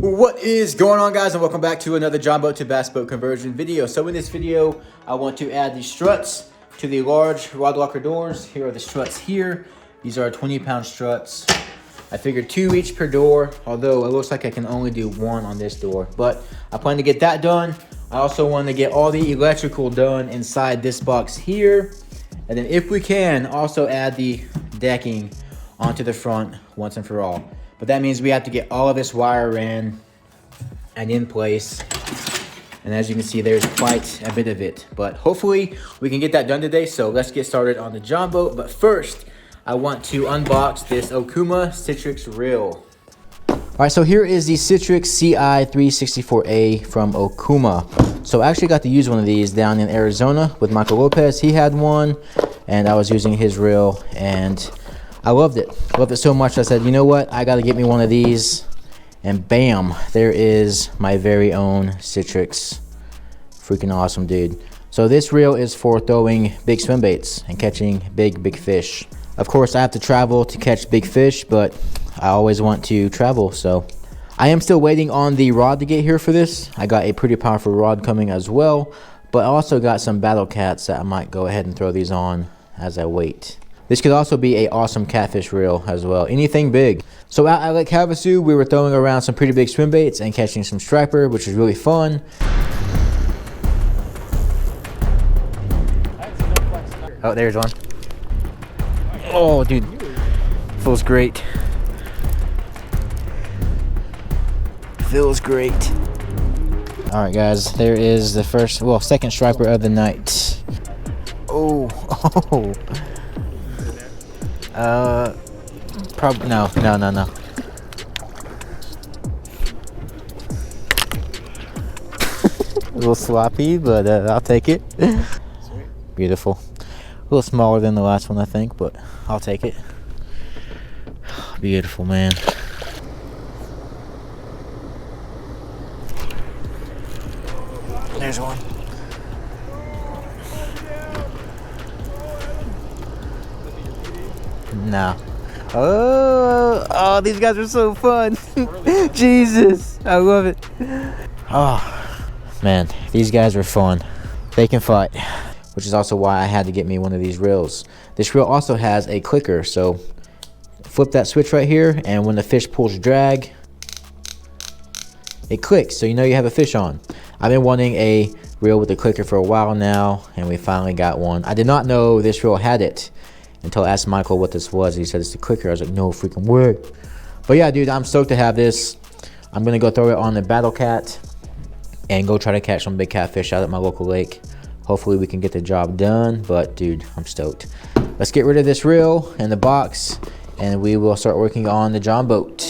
What is going on, guys, and welcome back to another John boat to bass boat conversion video. So in this video, I want to add the struts to the large rod locker doors. Here are the struts here. These are 20-pound struts. I figured 2 each per door, although it looks like I can only do 1 on this door. But I plan to get that done. I also want to get all the electrical done inside this box here. And then if we can, also add the decking onto the front once and for all. But that means we have to get all of this wire in and in place. And as you can see, there's quite a bit of it. But hopefully we can get that done today. So let's get started on the John boat. But first, I want to unbox this Okuma Citrix reel. All right, so here is the Citrix CI364A from Okuma. So I actually got to use one of these down in Arizona with Michael Lopez. He had one, and I was using his reel, and I loved it. Loved it so much, I said, you know what? I got to get me one of these. And bam, there is my very own Citrix. Freaking awesome, dude. So this reel is for throwing big swim baits and catching big fish. Of course, I have to travel to catch big fish, but I always want to travel, so I am still waiting on the rod to get here for this. I got a pretty powerful rod coming as well, but I also got some battle cats that I might go ahead and throw these on as I wait. This could also be an awesome catfish reel as well. Anything big. So out at Lake Havasu, we were throwing around some pretty big swim baits and catching some striper, which was really fun. Oh, there's one. Oh, dude. Feels great. Feels great. All right, guys. There is the first, well, second striper of the night. Oh. Probably no. A little sloppy, but I'll take it. Beautiful. A little smaller than the last one, I think, but I'll take it. Beautiful, man. There's one. No. Oh, these guys are so fun. Jesus, I love it. Oh, man, these guys are fun. They can fight, which is also why I had to get me one of these reels. This reel also has a clicker, so flip that switch right here, and when the fish pulls drag, it clicks, so you know you have a fish on. I've been wanting a reel with a clicker for a while now, and we finally got one. I did not know this reel had it until I asked Michael what this was. He said it's the clicker. I was like, no freaking way. But yeah, dude, I'm stoked to have this. I'm gonna go throw it on the Battle Cat and go try to catch some big catfish out at my local lake. Hopefully we can get the job done, but dude, I'm stoked. Let's get rid of this reel and the box, and we will start working on the John boat.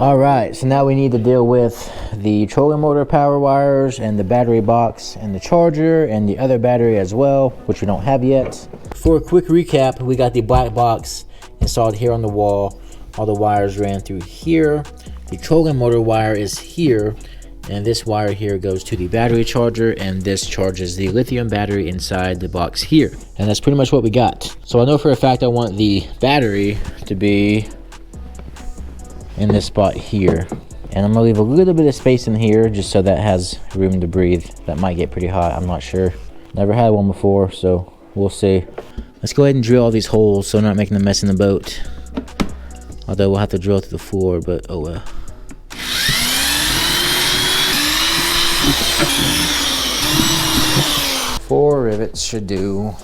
All right, so now we need to deal with the trolling motor power wires and the battery box and the charger and the other battery as well, which we don't have yet. For a quick recap, we got the black box installed here on the wall. All the wires ran through here. The trolling motor wire is here, and this wire here goes to the battery charger, and this charges the lithium battery inside the box here. And that's pretty much what we got. So I know for a fact I want the battery to be in this spot here, and I'm gonna leave a little bit of space in here just so that has room to breathe. That might get pretty hot, I'm not sure. Never had one before, so we'll see. Let's go ahead and drill all these holes so I'm not making a mess in the boat. Although we'll have to drill through the floor, but oh well. Four rivets should do.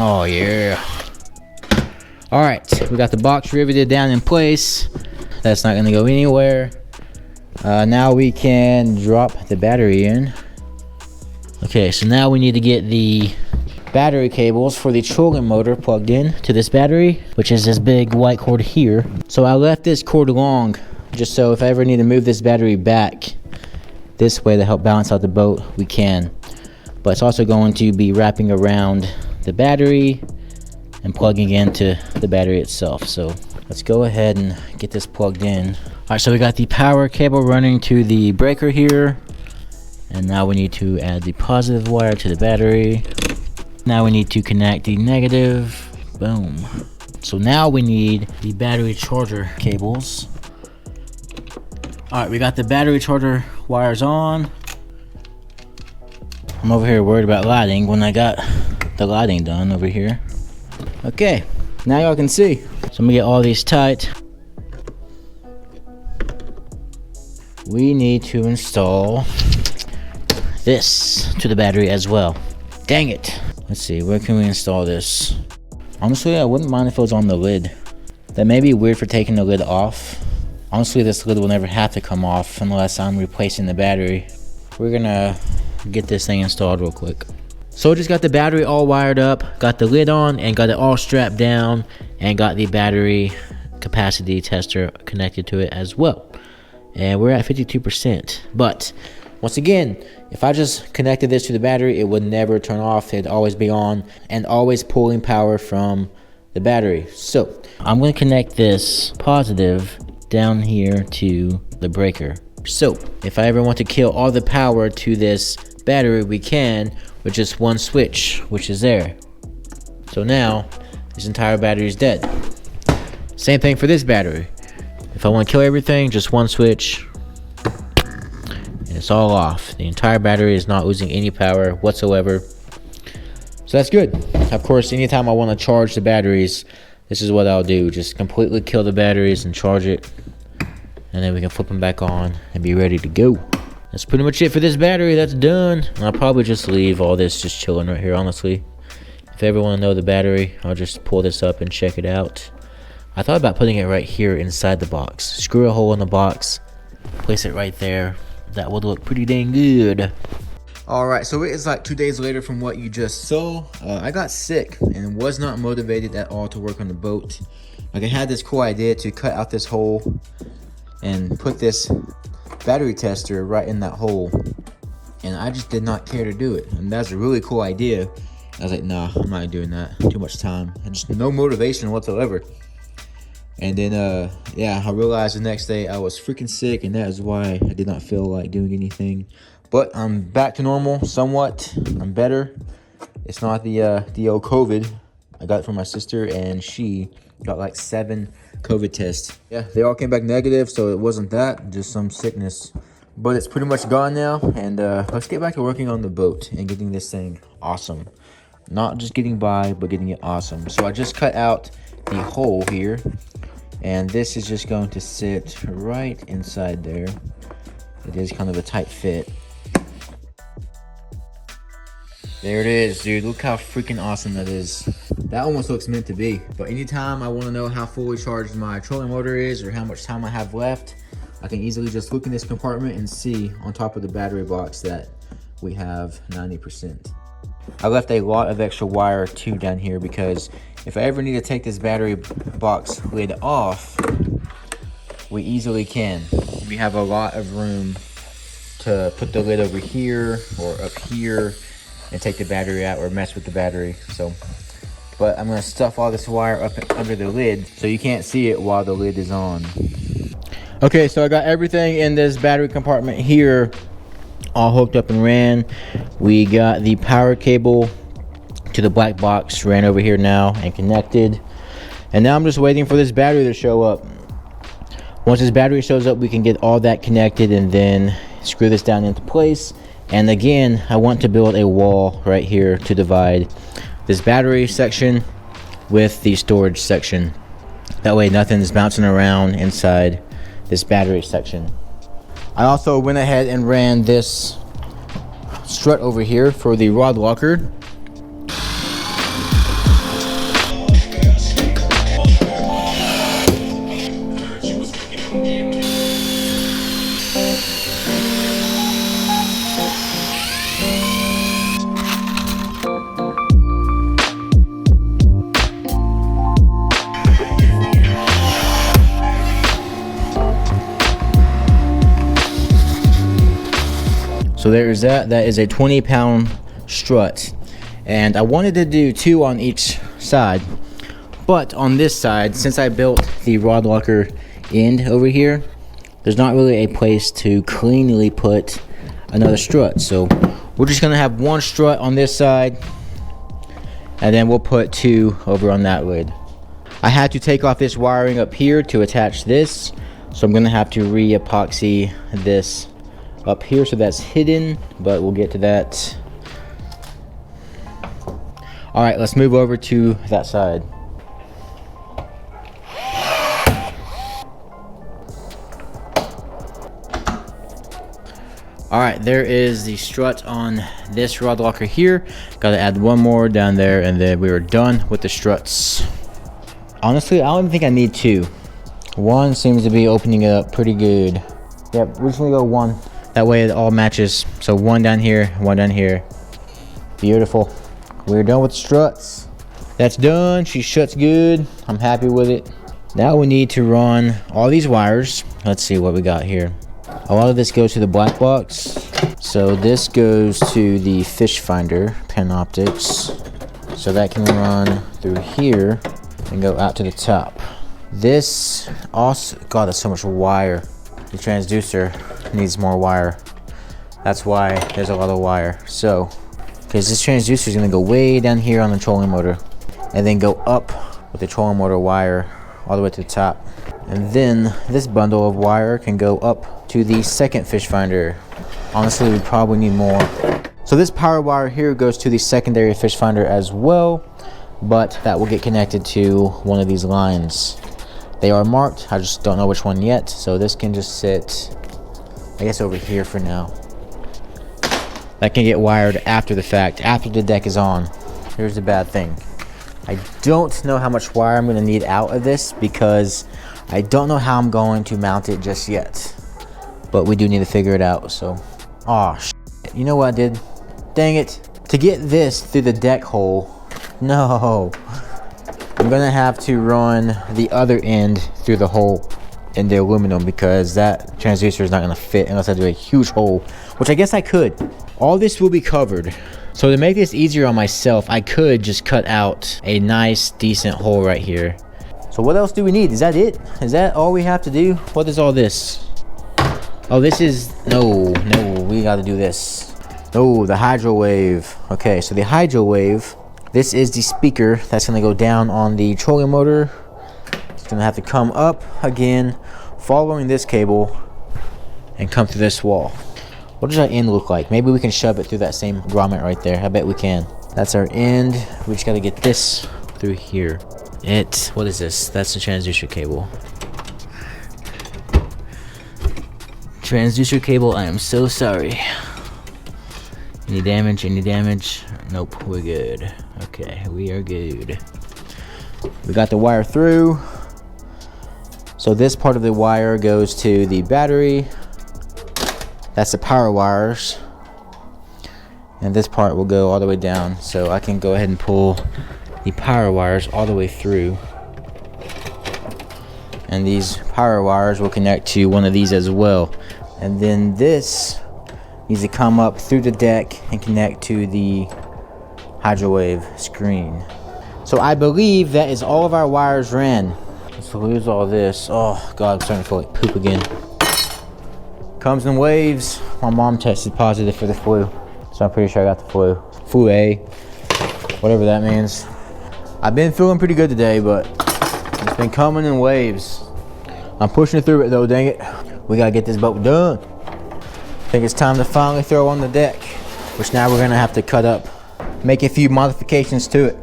Oh yeah. All right, we got the box riveted down in place. That's not gonna go anywhere. Now we can drop the battery in. Okay, so now we need to get the battery cables for the trolling motor plugged in to this battery, which is this big white cord here. So I left this cord long just so if I ever need to move this battery back this way to help balance out the boat, we can. But it's also going to be wrapping around the battery and plugging into the battery itself. So let's go ahead and get this plugged in. Alright, so we got the power cable running to the breaker here. And now we need to add the positive wire to the battery. Now we need to connect the negative. Boom. So now we need the battery charger cables. Alright, we got the battery charger wires on. I'm over here worried about lighting when I got the lighting done over here. Okay, now y'all can see. So I'm gonna get all these tight. We need to install this to the battery as well. Dang it. Let's see, where can we install this? Honestly, I wouldn't mind if it was on the lid. That may be weird for taking the lid off. Honestly, this lid will never have to come off unless I'm replacing the battery. We're gonna get this thing installed real quick. So I just got the battery all wired up, got the lid on, and got it all strapped down, and got the battery capacity tester connected to it as well. And we're at 52%. But once again, if I just connected this to the battery, it would never turn off. It'd always be on and always pulling power from the battery. So I'm going to connect this positive down here to the breaker. So if I ever want to kill all the power to this battery, we can with just one switch, which is there. So now this entire battery is dead. Same thing for this battery. If I want to kill everything, just one switch, and it's all off. The entire battery is not losing any power whatsoever. So that's good. Of course, anytime I want to charge the batteries, this is what I'll do. Just completely kill the batteries and charge it. And then we can flip them back on and be ready to go. That's pretty much it for this battery. That's done. And I'll probably just leave all this just chilling right here, honestly. If you ever want to know the battery, I'll just pull this up and check it out. I thought about putting it right here inside the box. Screw a hole in the box, place it right there. That would look pretty dang good. Alright, so it is like 2 days later from what you just saw. I got sick and was not motivated at all to work on the boat. Like, I had this cool idea to cut out this hole and put this battery tester right in that hole. And I just did not care to do it. And that's a really cool idea. I was like, nah, I'm not doing that. Too much time. And just no motivation whatsoever. And then, yeah, I realized the next day I was freaking sick, and that is why I did not feel like doing anything. But I'm back to normal, somewhat. I'm better. It's not the old COVID. I got it from my sister, and she got like 7 COVID tests. Yeah, they all came back negative, so it wasn't that, just some sickness. But it's pretty much gone now, and let's get back to working on the boat and getting this thing awesome. Not just getting by, but getting it awesome. So I just cut out the hole here. And this is just going to sit right inside there. It is kind of a tight fit. There it is, dude. Look how freaking awesome that is. That almost looks meant to be. But anytime I want to know how fully charged my trolling motor is or how much time I have left, I can easily just look in this compartment and see on top of the battery box that we have 90%. I left a lot of extra wire too down here because if I ever need to take this battery box lid off, we easily can. We have a lot of room to put the lid over here or up here and take the battery out or mess with the battery. So, but I'm gonna stuff all this wire up under the lid so you can't see it while the lid is on. Okay, so I got everything in this battery compartment here all hooked up and ran. We got the power cable to the black box ran over here now and connected, and now I'm just waiting for this battery to show up. Once this battery shows up, we can get all that connected and then screw this down into place. And again, I want to build a wall right here to divide this battery section with the storage section. That way nothing's bouncing around inside this battery section. I also went ahead and ran this strut over here for the rod locker. So there's that. That is a 20-pound strut, and I wanted to do 2 on each side, but on this side, since I built the rod locker end over here, there's not really a place to cleanly put another strut. So we're just gonna have one strut on this side, and then we'll put two over on that lid. I had to take off this wiring up here to attach this, so I'm gonna have to re-epoxy this up here so that's hidden, but we'll get to that. All right, let's move over to that side. All right, there is the strut on this rod locker here. Gotta add one more down there, and then we are done with the struts. Honestly, I don't even think I need two. One seems to be opening it up pretty good. Yep, we're just gonna go one. That way it all matches. So one down here, one down here. Beautiful. We're done with the struts. That's done. She shuts good. I'm happy with it. Now we need to run all these wires. Let's see what we got here. A lot of this goes to the black box. So this goes to the fish finder, pen optics. So that can run through here and go out to the top. This also, God, that's so much wire. The transducer needs more wire. That's why there's a lot of wire. So, because this transducer is gonna go way down here on the trolling motor and then go up with the trolling motor wire all the way to the top. And then this bundle of wire can go up to the second fish finder. Honestly, we probably need more. So this power wire here goes to the secondary fish finder as well, but that will get connected to one of these lines. They are marked, I just don't know which one yet. So this can just sit, I guess, over here for now. That can get wired after the fact, after the deck is on. Here's the bad thing. I don't know how much wire I'm gonna need out of this because I don't know how I'm going to mount it just yet. But we do need to figure it out, so. Aw, shit. You know what I did? Dang it. To get this through the deck hole, no. I'm gonna have to run the other end through the hole in the aluminum because that transducer is not gonna fit unless I do a huge hole, which I guess I could. All this will be covered. So to make this easier on myself, I could just cut out a nice, decent hole right here. So what else do we need? Is that it? Is that all we have to do? What is all this? Oh, this is, no, we gotta do this. Oh, the hydro wave. Okay, so the hydro wave, this is the speaker that's gonna go down on the trolling motor. It's gonna have to come up again, following this cable, and come through this wall. What does our end look like? Maybe we can shove it through that same grommet right there. I bet we can. That's our end. We just gotta get this through here. What is this? That's the transducer cable. Transducer cable, I am so sorry. Any damage? Any damage? Nope, we're good. Okay, we are good. We got the wire through. So this part of the wire goes to the battery. That's the power wires. And this part will go all the way down. So I can go ahead and pull the power wires all the way through. And these power wires will connect to one of these as well. And then this needs to come up through the deck and connect to the hydro wave screen. So I believe that is all of our wires ran. Let's lose all this. Oh God, I'm starting to feel like poop again. Comes in waves. My mom tested positive for the flu, so I'm pretty sure I got the flu. Flu A, whatever that means. I've been feeling pretty good today, but it's been coming in waves. I'm pushing through it though, dang it. We gotta get this boat done. I think it's time to finally throw on the deck, which now we're gonna have to cut up, make a few modifications to it.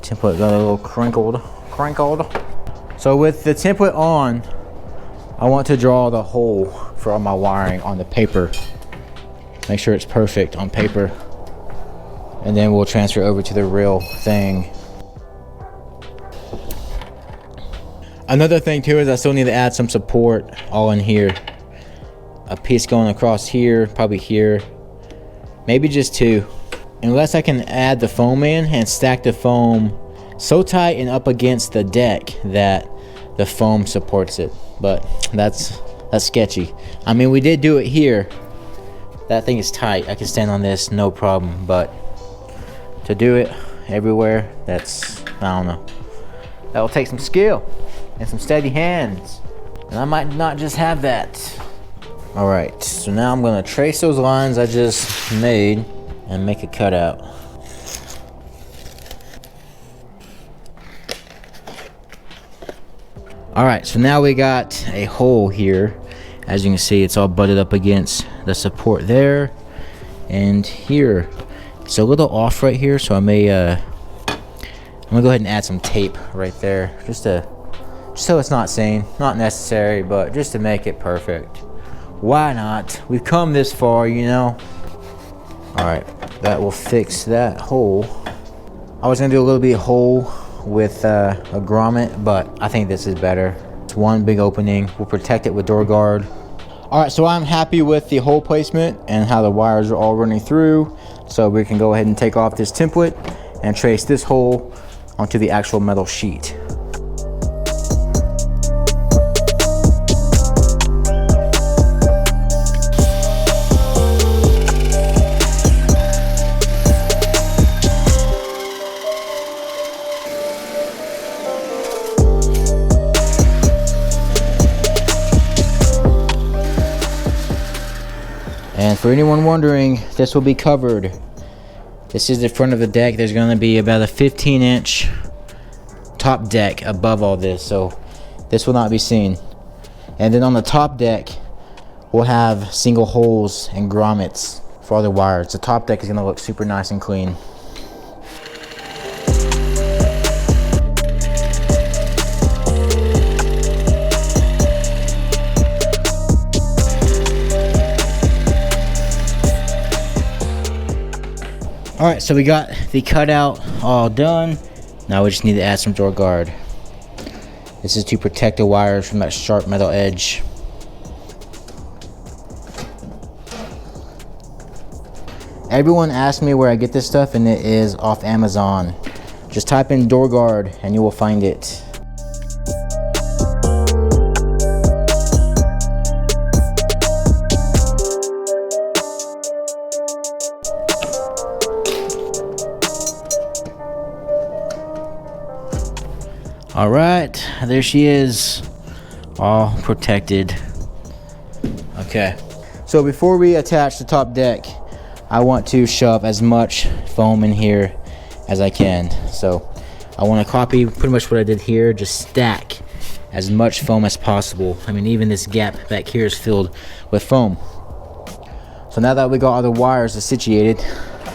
Template got a little crinkled. So with the template on, I want to draw the hole for all my wiring on the paper. Make sure it's perfect on paper. And then we'll transfer over to the real thing. Another thing too is I still need to add some support all in here. A piece going across here, probably here. Maybe just two. Unless I can add the foam in and stack the foam so tight and up against the deck that the foam supports it. But that's sketchy. I mean, we did do it here. That thing is tight. I can stand on this, no problem. But to do it everywhere, I don't know. That will take some skill and some steady hands. And I might not just have that. All right, so now I'm gonna trace those lines I just made and make a cutout. All right, so now we got a hole here. As you can see, it's all butted up against the support there and here. It's a little off right here, so I'm gonna go ahead and add some tape right there, just so it's not seen, not necessary, but just to make it perfect. Why not? We've come this far, you know. All right, that will fix that hole. I was gonna do a little bit of hole with a grommet, but I think this is better. It's one big opening. We'll protect it with door guard. All right, so I'm happy with the hole placement and how the wires are all running through. So we can go ahead and take off this template and trace this hole onto the actual metal sheet. And for anyone wondering, this will be covered. This is the front of the deck. There's going to be about a 15-inch top deck above all this, so this will not be seen. And then on the top deck, we'll have single holes and grommets for all the wires. The top deck is going to look super nice and clean. All right, so we got the cutout all done. Now we just need to add some door guard. This is to protect the wires from that sharp metal edge. Everyone asks me where I get this stuff, and it is off Amazon. Just type in door guard and you will find it. All right, there she is, all protected. Okay, so before we attach the top deck, I want to shove as much foam in here as I can. So I want to copy pretty much what I did here, just stack as much foam as possible. I mean, even this gap back here is filled with foam. So now that we got all the wires situated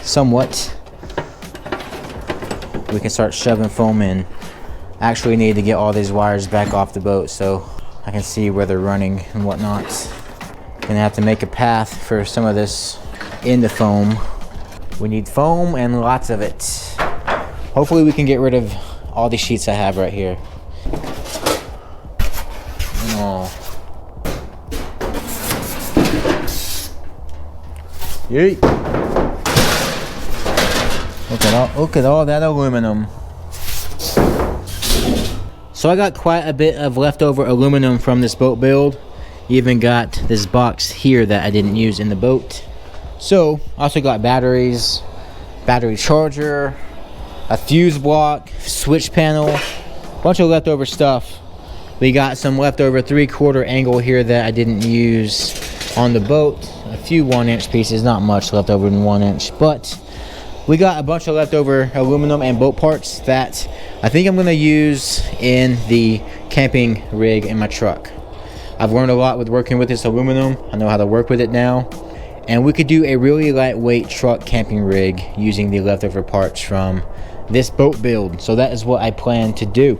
somewhat, we can start shoving foam in. Actually need to get all these wires back off the boat so I can see where they're running and whatnot. Gonna have to make a path for some of this in the foam. We need foam and lots of it. Hopefully we can get rid of all the sheets I have right here. Oh. Yay! Look at all that aluminum. So I got quite a bit of leftover aluminum from this boat build. Even got this box here that I didn't use in the boat. So also got batteries, battery charger, a fuse block, switch panel, bunch of leftover stuff. We got some leftover 3/4 angle here that I didn't use on the boat. A few 1-inch pieces, not much left over in 1-inch, but we got a bunch of leftover aluminum and boat parts that I think I'm gonna use in the camping rig in my truck. I've learned a lot with working with this aluminum. I know how to work with it now. And we could do a really lightweight truck camping rig using the leftover parts from this boat build. So that is what I plan to do.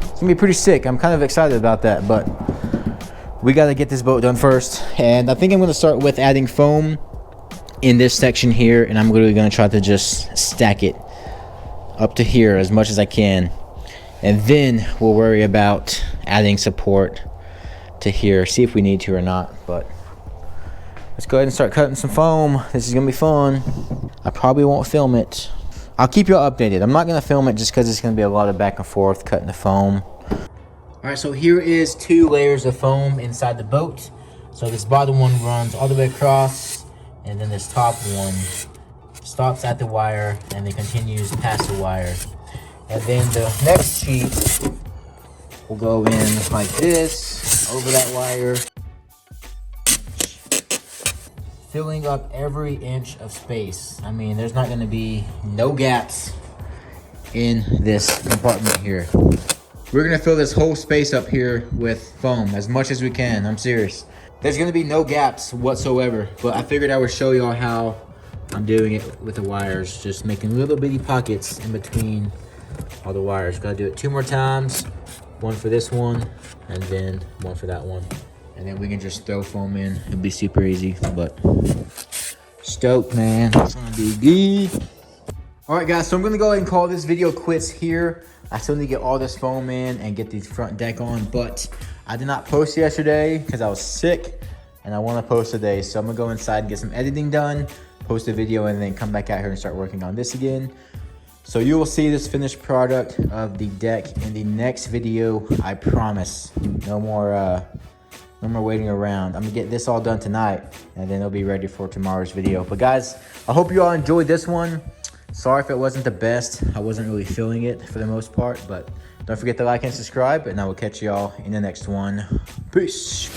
It's gonna be pretty sick. I'm kind of excited about that, but we gotta get this boat done first. And I think I'm gonna start with adding foam in this section here, and I'm literally gonna try to just stack it up to here as much as I can, and then we'll worry about adding support to here, see if we need to or not. But let's go ahead and start cutting some foam. This is gonna be fun. I probably won't film it. I'll keep you all updated. I'm not gonna film it just because it's gonna be a lot of back and forth cutting the foam. All right, so here is 2 layers of foam inside the boat. So this bottom one runs all the way across, and then this top one stops at the wire and then continues past the wire. And then the next sheet will go in like this over that wire. Filling up every inch of space. I mean, there's not gonna be no gaps in this compartment here. We're gonna fill this whole space up here with foam as much as we can. I'm serious. There's gonna be no gaps whatsoever, but I figured I would show y'all how I'm doing it with the wires, just making little bitty pockets in between all the wires. Gotta do it 2 more times. One for this one, and then one for that one. And then we can just throw foam in. It'll be super easy, but stoked, man. It's gonna be good. All right, guys, so I'm gonna go ahead and call this video quits here. I still need to get all this foam in and get the front deck on, but I did not post yesterday because I was sick, and I wanna post today. So I'm gonna go inside and get some editing done, post a video, and then come back out here and start working on this again. So you will see this finished product of the deck in the next video, I promise. No more waiting around. I'm gonna get this all done tonight, and then it'll be ready for tomorrow's video. But guys, I hope you all enjoyed this one. Sorry if it wasn't the best. I wasn't really feeling it for the most part, but don't forget to like and subscribe, and I will catch y'all in the next one. Peace.